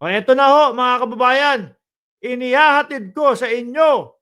O eto na ho mga kababayan, inihahatid ko sa inyo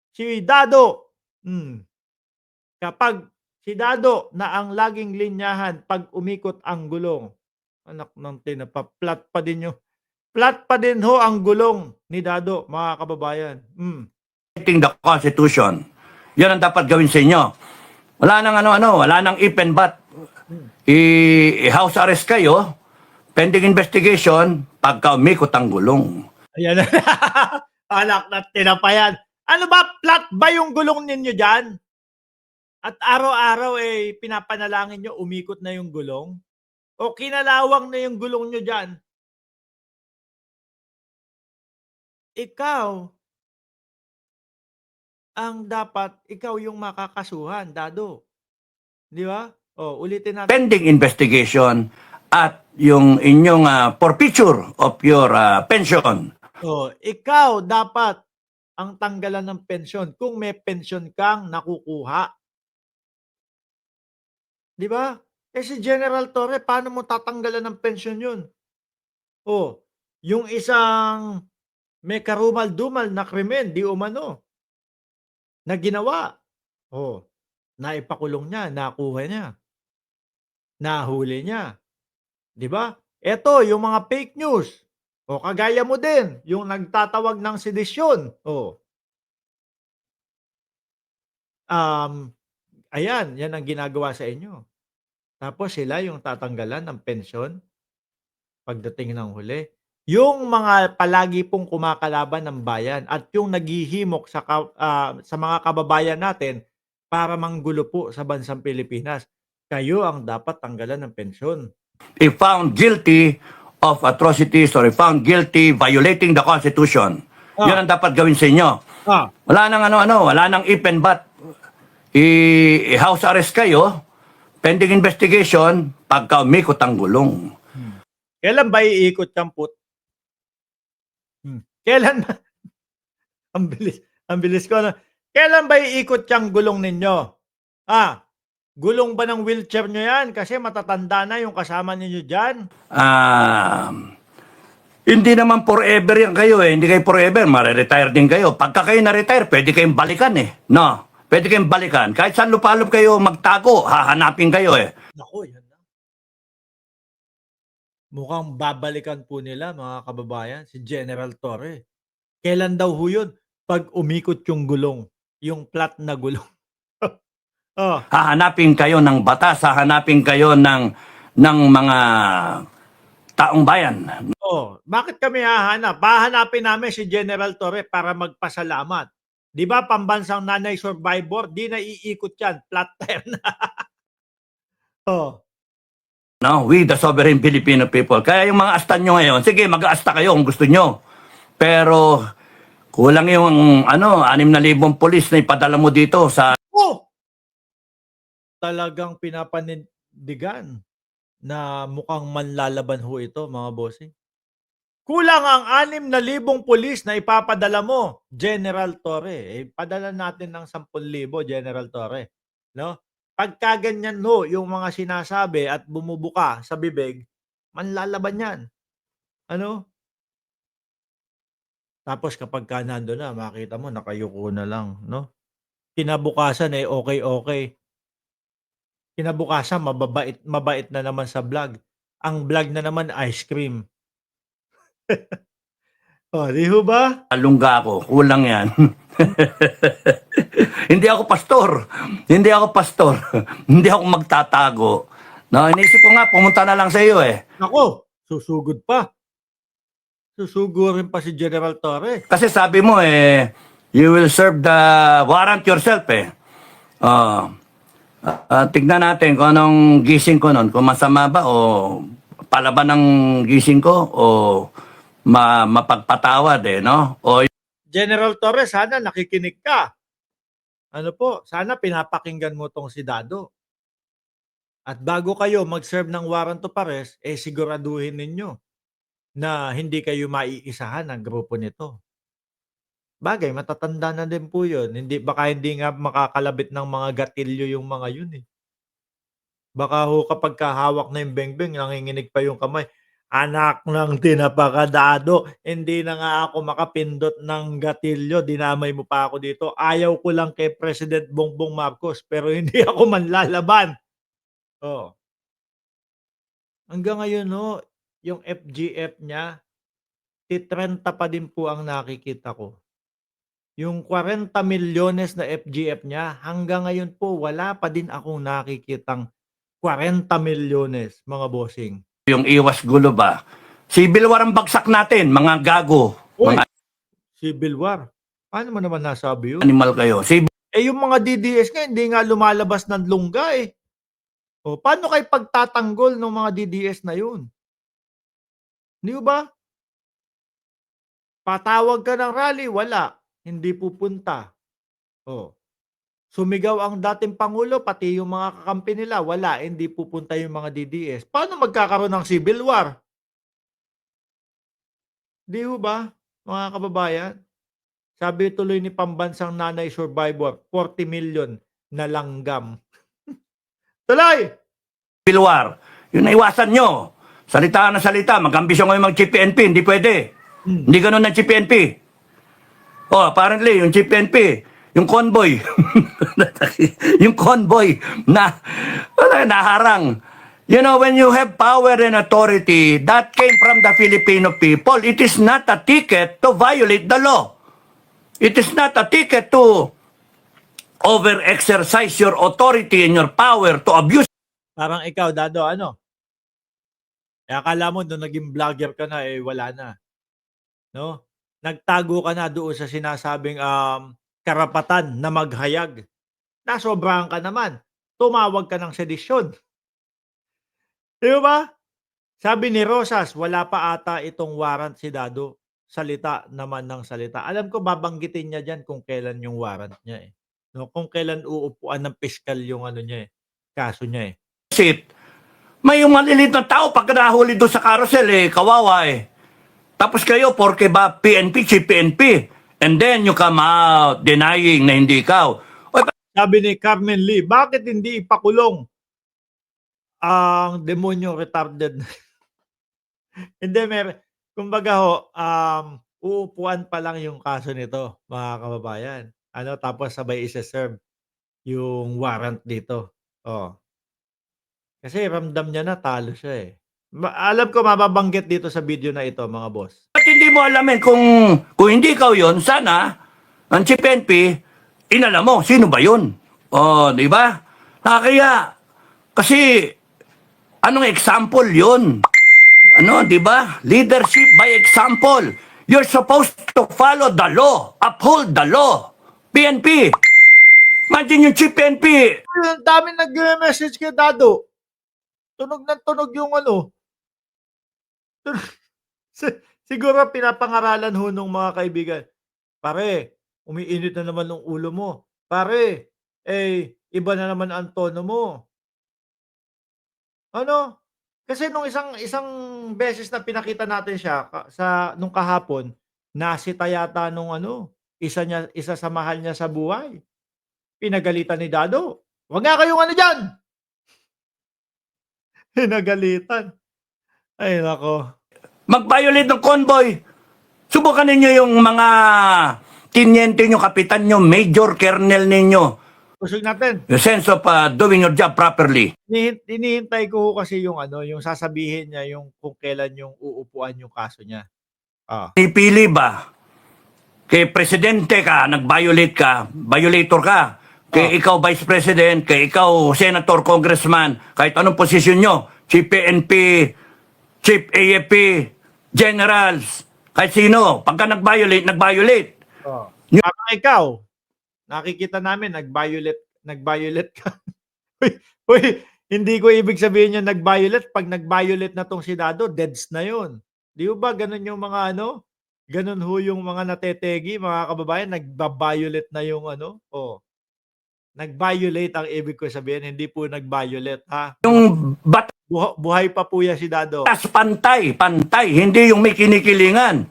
si Dado. Kapag si Dado na ang laging linyahan 'pag umikot ang gulong. Anak ng flat pa din flat pa din ho ang gulong ni Dado mga kababayan. The Constitution. Yan ang dapat gawin sa inyo. Wala nang ano-ano, wala nang if and but. I-house arrest kayo, pending investigation, pagka umikot ang gulong. Ayan na. Anak na tinapayan. Ano ba, flat ba yung gulong ninyo dyan? At araw-araw pinapanalangin nyo umikot na yung gulong? O kinalawang na yung gulong nyo dyan? Ikaw ang dapat, ikaw yung makakasuhan, Dado. Di ba? O, ulitin natin. Pending investigation at yung inyong forfeiture of your pension. O, ikaw dapat ang tanggalan ng pensyon kung may pensyon kang nakukuha. Di ba? Si General Torre, paano mo tatanggalan ng pensyon yun? O, yung isang may karumal-dumal na krimen, di umano, na ginawa. O, naipakulong niya, nakuha niya, nahuli niya. Di ba? Eto, yung mga fake news. O, kagaya mo din, yung nagtatawag ng sedisyon. O, ayan, yan ang ginagawa sa inyo. Tapos sila yung tatanggalan ng pensyon pagdating ng huli. Yung mga palagi pong kumakalaban ng bayan at yung naghihimok sa mga kababayan natin para manggulo po sa bansang Pilipinas, kayo ang dapat tanggalan ng pensyon. If found guilty of atrocities or if found guilty violating the Constitution, yan ang dapat gawin sa inyo. Wala nang ano-ano, wala nang if and but. I-house arrest kayo, pending investigation, pagka umikot ang gulong. Kailan ba iikot yung put? Kailan ba? Ang bilis ko. Kailan ba iikot yung gulong ninyo? Gulong ba ng wheelchair nyo yan? Kasi matatanda na yung kasama ninyo dyan. Hindi naman forever yan kayo eh. Hindi kayo forever. Mare-retire din kayo. Pagka kayo na-retire, pwede kayong balikan eh. No? Pwede kayong balikan. Kahit saan lupalop kayo magtago, hahanapin kayo eh. Naku, yan na. Mukhang babalikan po nila mga kababayan, si General Torre. Kailan daw ho yun? Pag umikot yung gulong. Yung flat na gulong. Hahanapin kayo ng batas, hahanapin kayo ng mga taong bayan. Bakit kami hahanap? Hahanapin namin si General Torre para magpasalamat. Di ba pambansang nanay survivor, di na iikot yan, flat tire na. No, we the sovereign Filipino people. Kaya yung mga asta nyo ngayon, sige, mag-aasta kayo kung gusto nyo. Pero kulang yung 6,000 polis na ipadala mo dito sa... Talagang pinapanindigan na mukhang manlalaban ho ito, mga bossing. Kulang ang 6,000 pulis na ipapadala mo, General Torre. Padala natin ng 10,000, General Torre. No? Pagka ganyan ho, yung mga sinasabi at bumubuka sa bibig, manlalaban yan. Ano? Tapos kapag nando na, makita mo, nakayuko na lang. No? Kinabukasan okay. Kinabukasan, mabait na naman sa vlog. Ang vlog na naman, ice cream. Di ho ba? Alungga ako, kulang yan. Hindi ako pastor. Hindi ako magtatago. No, inisip ko nga, pumunta na lang sa iyo eh. Ako, susugod pa. Susugurin pa si General Torre. Kasi sabi mo you will serve the warrant yourself eh. Tignan natin kung anong gising ko nun. Kung masama ba o palaban ng gising ko o mapagpatawad no? General Torre, sana nakikinig ka. Sana pinapakinggan mo tong si Dado. At bago kayo mag-serve ng warrant of arrest, siguraduhin ninyo na hindi kayo maiisahan ng grupo nito. Bagay, matatanda na din po yun. Baka hindi nga makakalabit ng mga gatilyo yung mga yun eh. Baka ho kapag kahawak na yung bengbeng, nanginginig pa yung kamay. Anak ng tinapakadado, hindi na nga ako makapindot ng gatilyo, dinamay mo pa ako dito. Ayaw ko lang kay President Bongbong Marcos, pero hindi ako manlalaban. Oh, hanggang ngayon 'no, yung FGF niya, titrenta pa din po ang nakikita ko. Yung 40 milyones na FGF niya, hanggang ngayon po wala pa din akong nakikitang 40 milyones, mga bossing. Yung iwas gulo ba? Civil war ang bagsak natin, mga gago, Uy, mga civil war. Paano mo naman nasabi yun? animal kayo. Civil Eh, yung mga DDS nga hindi nga lumalabas ng lungga, eh. Oh, paano kayo pagtatanggol ng mga DDS na yun? 'Di ba? Patawag ka ng rally, wala, hindi pupunta. Oh, sumigaw ang dating pangulo, pati yung mga kakampi nila, wala, hindi pupunta yung mga DDS. Paano magkakaroon ng civil war? 'Di ho ba, mga kababayan? Sabi tuloy ni pambansang nanay survivor, 40 million na langgam. Tuloy! war. Yung naiwasan nyo. Salita na salita, mag-ambisyon kayo mag-Chief PNP, hindi pwede. Hmm. Hindi ganun ng Chief PNP. Oh, apparently, yung Chief PNP, yung convoy, yung convoy na naharang. You know, when you have power and authority that came from the Filipino people, it is not a ticket to violate the law. It is not a ticket to over-exercise your authority and your power to abuse. Parang ikaw, Dado, ano? Eh, akala mo nung naging vlogger ka na, eh, wala na. No? Nagtago ka na doon sa sinasabing karapatan na maghayag. Nasobrahan ka naman. Tumawag ka ng sedisyon. Di ba? Sabi ni Rosas, wala pa ata itong warrant si Dado. Salita naman ng salita. Alam ko babanggitin niya diyan kung kailan yung warrant niya eh. No, kung kailan uupuan ng piskal yung ano niya eh, kaso niya eh. It. May yung malilit na tao pag nahuli doon sa carousel eh, kawawa eh. Tapos kayo, porke ba PNP, Chief PNP, and then you come out denying na hindi ikaw. Oy, Sabi ni Carmen Lee, bakit hindi ipakulong ang demonyo retarded? Hindi, kumbaga ho, uupuan pa lang yung kaso nito, mga kababayan. Ano, tapos sabay isa-serve yung warrant dito. Oh. Kasi ramdam niya na talo siya eh. Alam ko mababanggit dito sa video na ito, mga boss. ba't hindi mo alamin kung hindi ikaw yon, sana ang Chief PNP, inalam mo, sino ba yun? Oh, di ba? Nakakaya. Kasi, anong example yun? Ano, di ba? Leadership by example. You're supposed to follow the law, uphold the law. PNP. Imagine yung Chief PNP. Ang dami nag-message kay Dado. Tunog na tunog yung ano. Siguro pinapangaralan ho nung mga kaibigan. Pare, umiinit na naman ng ulo mo. Pare, eh, iba na naman ang tono mo. Ano? Kasi nung isang isang beses na pinakita natin siya sa nung kahapon, nasita yata nung ano, isa sa mahal niya sa buhay. Pinagalitan ni Dado. "Wag nga kayong ano diyan!" Pinagalitan. Ay naku. Mag-violate ng convoy. Subukan ninyo yung mga tinyente nyo, kapitan nyo, major, colonel ninyo. Pusog natin. The sense of doing your job properly. Hinihintay ko ho kasi yung ano, yung sasabihin niya yung kung kailan yung uupuan yung kaso niya. Ah. Pipili ba? Kay presidente ka, nag-violate ka, violator ka. Kay ikaw vice president, kay ikaw senator, congressman, kahit anong posisyon nyo, chief PNP, chief AFP, generals, kahit sino, pagka nag-violate, nag-violate. Oh. Parang ikaw, nakikita namin nag-violate ka. uy, hindi ko ibig sabihin yung nag-violate. Pag nag-violate na tong si Dado, deads na yun. Di ba ganun yung mga ano? Ganun ho yung mga natetegi, mga kababayan, nagba-violate na yung ano? Oh. Nag-violate ang ibig ko sabihin, hindi po nag-violate, ha? Yung batas Buhay pa po yan si Dado. pantay, hindi yung may kinikilingan.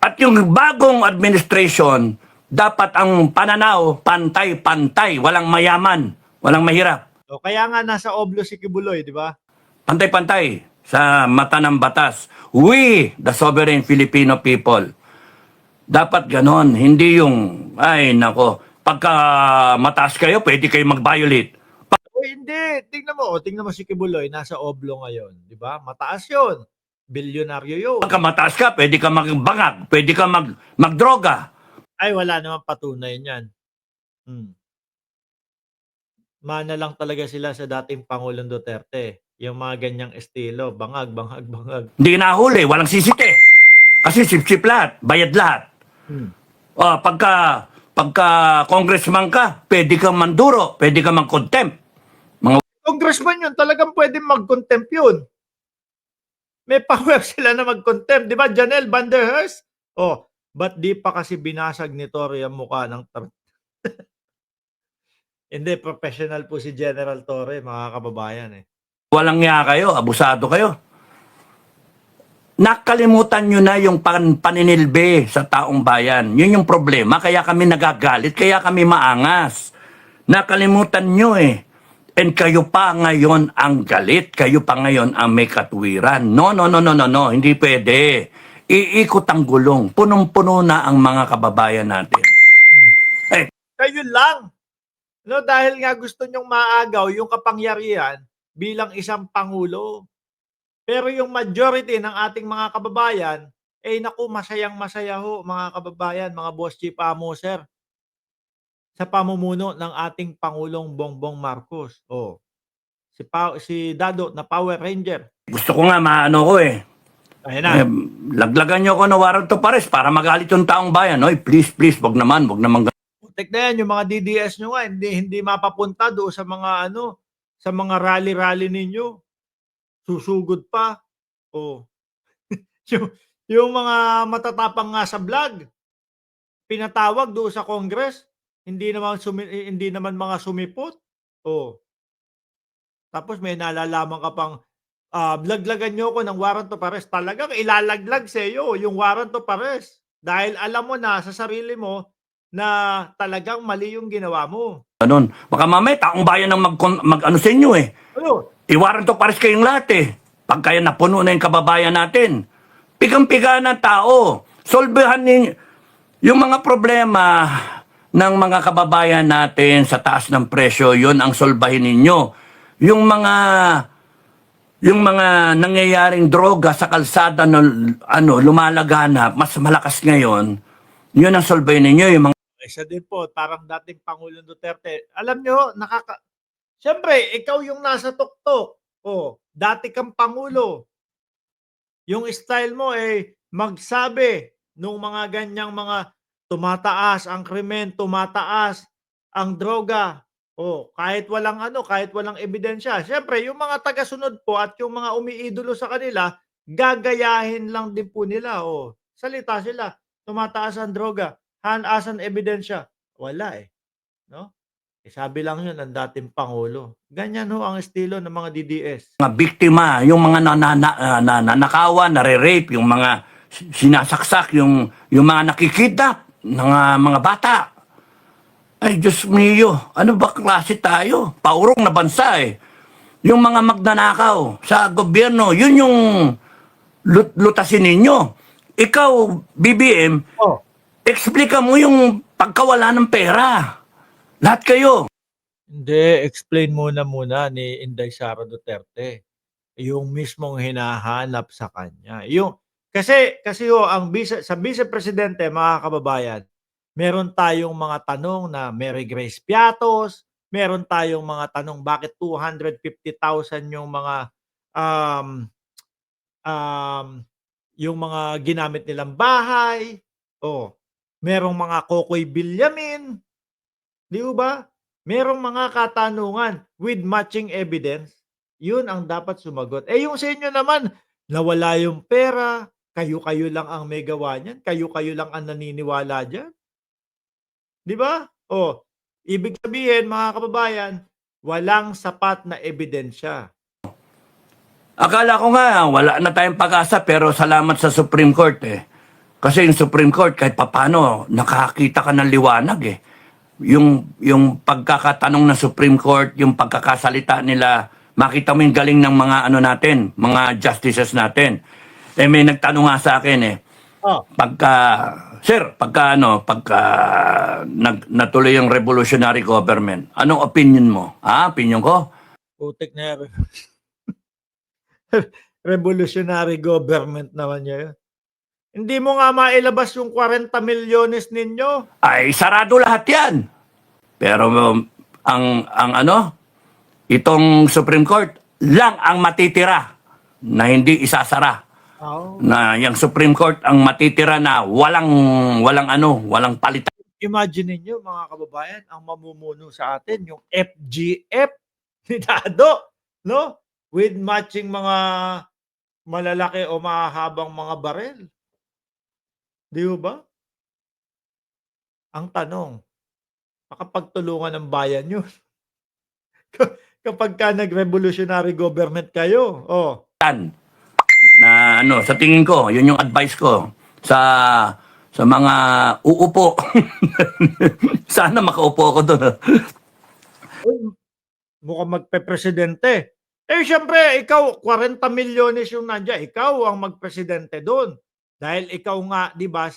At yung bagong administration, dapat ang pananaw, pantay, walang mayaman, walang mahirap. So, kaya nga nasa Oblo si Kibuloy, di ba? Pantay-pantay. sa mata ng batas. We, the sovereign Filipino people. Dapat ganon, hindi yung, ay nako, pagka mataas kayo, pwede kayo mag-violate. O hindi, tingnan mo si Kibuloy, nasa Oblo ngayon, 'di ba? Mataas 'yon. Bilyonaryo 'yun. Pagka mataas ka, pwede ka magbangag, pwede ka magdroga. Ay wala namang patunay niyan. Hmm. Mana lang talaga sila sa dating Pangulong Duterte, yung mga ganyang estilo, bangag, bangag, bangag. Hindi nahuli, walang sisite. Kasi sip-sip lahat, bayad lahat. Hmm. Pagka congressman ka, pwede kang manduro, pwede kang mag-contempt. Congressman 'yun, talagang puwedeng mag-contempt 'yun. May power sila na mag-contempt, 'di ba, Janelle Van der Hearst? Oh, ba't di pa kasi binasag ni Torre ang mukha ng Hindi, professional po si General Torre, mga kababayan, eh. Walang nga kayo, abusado kayo. Nakalimutan nyo na yung paninilbi sa taong bayan. Yun yung problema, kaya kami nagagalit, kaya kami maangas. Nakalimutan nyo eh. And kayo pa ngayon ang galit, kayo pa ngayon ang may katwiran. No, hindi pwede. Iikot ang gulong. Punong-puno na ang mga kababayan natin. Kayo lang. No, dahil nga gusto nyong maagaw yung kapangyarihan bilang isang pangulo. Pero yung majority ng ating mga kababayan, eh naku, masayang-masaya ho mga kababayan, mga boss chief amo, sir. Sa pamumuno ng ating Pangulong Bongbong Marcos. Oh, si Dado na Power Ranger. Gusto ko nga maano ko eh. Ayan na. Laglagan nyo ako na warrant of arrest para magalit yung taong bayan. Oy, please, wag naman. Putik na yan, yung mga DDS nyo nga, hindi mapapunta doon sa mga sa mga rally-rally ninyo. Susugod pa. Oh. yung mga matatapang nga sa vlog, pinatawag doon sa Congress, hindi naman mga sumipot. Oh. Tapos may nalalaman ka pang laglagan nyo ko ng warrant of arrest. Talagang ilalaglag sa iyo yung warrant of arrest. Dahil alam mo na sa sarili mo na talagang mali yung ginawa mo. Ganun. Baka mamaya, taong bayan ang mag-ano sa inyo eh. Ano? I-warrant of arrest kayong lahat eh. Pag kaya napuno na yung kababayan natin. Pigang-piga ng tao. Solvehan ninyo yung mga problema ng mga kababayan natin sa taas ng presyo. Yun ang solbahin ninyo. Yung mga nangyayaring droga sa kalsada na lumalaganap, mas malakas ngayon, yun ang solbahin ninyo. Yung mga Isa din po, parang dating Pangulong Duterte. Alam nyo, Siyempre, ikaw yung nasa tuktok. Oh, dati kang Pangulo. Yung style mo magsabi nung mga ganyang mga tumataas ang krimen, tumataas ang droga. Oh, kahit walang ebidensya. Siyempre, yung mga tagasunod po at yung mga umiidolo sa kanila, gagayahin lang din po nila. Oh, salita sila. Tumataas ang droga. Asan ebidensya? Wala eh. No? Sabi lang yun ng dating Pangulo. Ganyan ho ang estilo ng mga DDS. mga biktima, yung mga nanakawan, nare-rape, yung mga sinasaksak, yung mga nakikidnap ng mga bata. Ay, Diyos mio, ano ba klase tayo? Paurong na bansa eh. Yung mga magnanakaw sa gobyerno, yun yung lutasin ninyo. Ikaw, BBM, explica mo yung pagkawala ng pera. Lahat kayo. Hindi, explain muna ni Inday Sara Duterte yung mismong hinahanap sa kanya. Kasi ang sa Vice Presidente, mga kababayan, meron tayong mga tanong na Mary Grace Piatos, meron tayong mga tanong bakit 250,000 yung mga ginamit nilang bahay. Oh, merong mga Kokoy Bilyamin, di ba? Merong mga katanungan with matching evidence, yun ang dapat sumagot. Yung sa inyo naman, nawala yung pera, kayo-kayo lang ang may gawa niyan, kayo-kayo lang ang naniniwala diyan. Di ba? Oh, ibig sabihin mga kababayan, walang sapat na ebidensya. Akala ko nga, wala na tayong pag-asa, pero salamat sa Supreme Court eh. Kasi yung Supreme Court, kahit papano, nakakita ka ng liwanag eh. Yung pagkakatanong ng Supreme Court, yung pagkakasalita nila, makita mo yung galing ng mga ano natin, mga justices natin. May nagtanong nga sa akin pagka natuloy yung revolutionary government, anong opinion mo? Opinion ko? Putik na yan. Revolutionary government naman niya yun. Hindi mo nga mailabas yung 40 milyones ninyo. Ay, sarado lahat yan. Pero itong Supreme Court lang ang matitira na hindi isasara. Na yung Supreme Court ang matitira na walang palitan. Imagine niyo mga kababayan, ang mamumuno sa atin yung FGF ni Dado, no? With matching mga malalaki o mahahabang mga barel. Di ba? Ang tanong, makapagtulungan ng bayan yun. Kapag ka nag-revolutionary government kayo, Na sa tingin ko, yun yung advice ko sa mga uupo. Sana makaupo ako doon. Mukhang magpe-presidente. Siyempre, ikaw, 40 milyones yung nandiyan. Ikaw ang magpresidente doon. Dahil ikaw nga, di ba,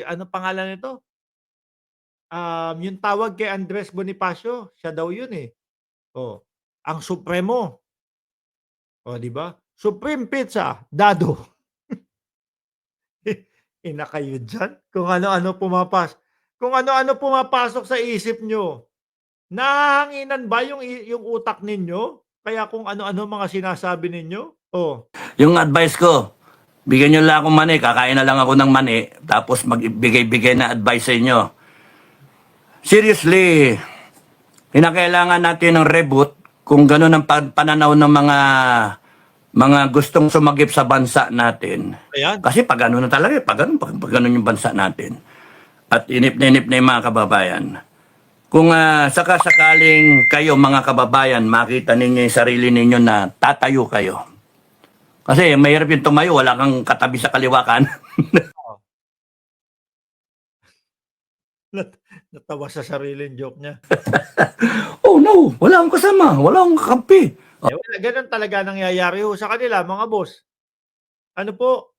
ano pangalan nito? Yung tawag kay Andres Bonifacio, siya daw yun eh. Ang Supremo. Di ba? Supreme Pizza, Dado. Ina kayo dyan? Kung ano-ano pumapasok sa isip nyo. Nahanginan ba yung utak ninyo? Kaya kung ano-ano mga sinasabi ninyo? Yung advice ko, bigyan nyo lang akong mani, kakain na lang ako ng mani, tapos magbigay-bigay na advice sa inyo. Seriously, kinakailangan natin ng reboot kung gano'n ang pananaw ng mga gustong sumagip sa bansa natin. Ayan. Kasi pag ano na talaga, pag ganun yung bansa natin. At inip na yung mga kababayan. Kung sakasakaling kayo mga kababayan, makita ninyo yung sarili ninyo na tatayo kayo. Kasi mahirap yung tumayo, wala kang katabi sa kaliwakan. Natawa sa sariling joke niya. Oh no, wala akong kasama, wala akong kakampi. Ganun talaga nangyayari sa kanila, mga boss. Ano po,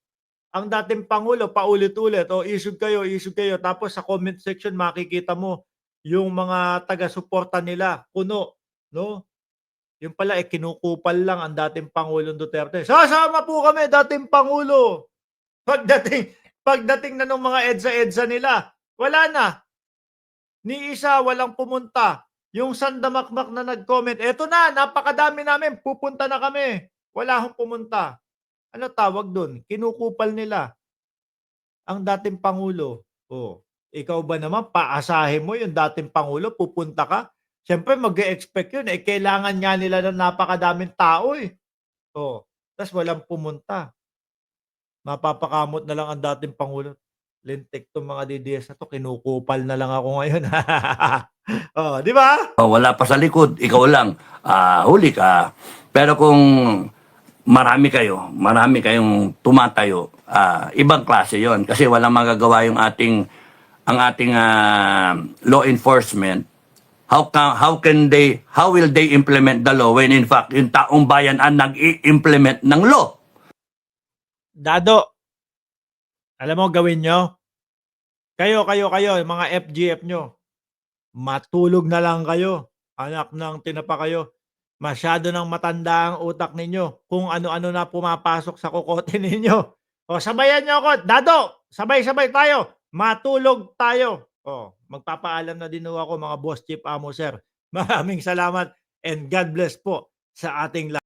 ang dating Pangulo, paulit-ulit, isug kayo. Tapos sa comment section, makikita mo yung mga taga-suporta nila, puno, no? Yung pala, kinukupal lang ang dating Pangulong Duterte. Sasama po kami, dating Pangulo. Pagdating na ng mga EDSA nila, wala na. Ni isa, walang pumunta. Yung sandamakmak na nag-comment, eto na, napakadami namin, pupunta na kami. Wala akong pumunta. Ano tawag doon? Kinukupal nila ang dating Pangulo. Ikaw ba naman, paasahin mo yung dating Pangulo, pupunta ka? Siyempre, mag-e-expect yun. Kailangan nga nila ng napakadaming tao eh. Tapos walang pumunta. Mapapakamot na lang ang dating Pangulo. Lintik tong mga DDS na to, kinukupal na lang ako ngayon. Di ba? Wala pa sa likod, ikaw lang. Huli ka. Pero kung marami kayong tumatayo, ibang klase yon. Kasi walang magagawa ang ating law enforcement. How will they implement the law when in fact yung taong bayan ang nag-i-implement ng law? Dado, alam mo gawin nyo? Kayo, yung mga FGF nyo, matulog na lang kayo. Anak ng tinapa kayo. Masyado nang matanda ang utak ninyo. Kung ano-ano na pumapasok sa kukote ninyo. Sabayan nyo ako. Dado, sabay-sabay tayo. Matulog tayo. Magpapaalam na din ako mga boss, chief, amo, sir. Maraming salamat and God bless po sa ating lahat.